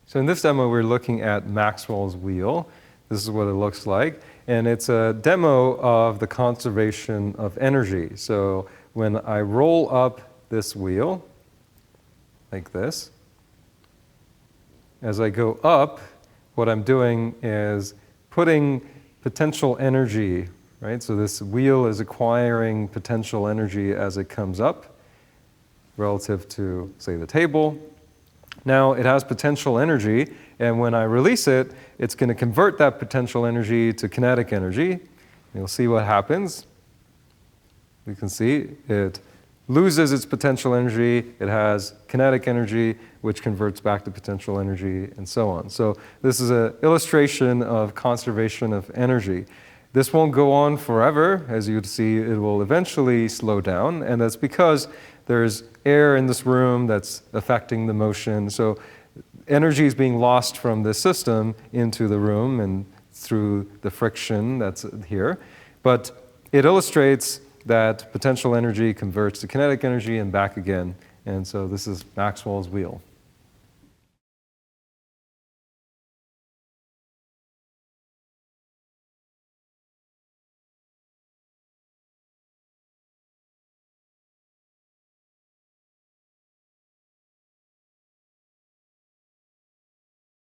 So in this demo, we're looking at Maxwell's wheel. This is what it looks like. And it's a demo of the conservation of energy. So when I roll up this wheel, like this, as I go up, what I'm doing is putting potential energy, right? So this wheel is acquiring potential energy as it comes up relative to, say, the table. Now it has potential energy, and when I release it, it's going to convert that potential energy to kinetic energy. You'll see what happens. You can see it loses its potential energy, it has kinetic energy, which converts back to potential energy, and so on. So this is an illustration of conservation of energy. This won't go on forever. As you'd see, it will eventually slow down, and that's because there's air in this room that's affecting the motion. So energy is being lost from the system into the room and through the friction that's here. But it illustrates that potential energy converts to kinetic energy and back again. And so this is Maxwell's wheel.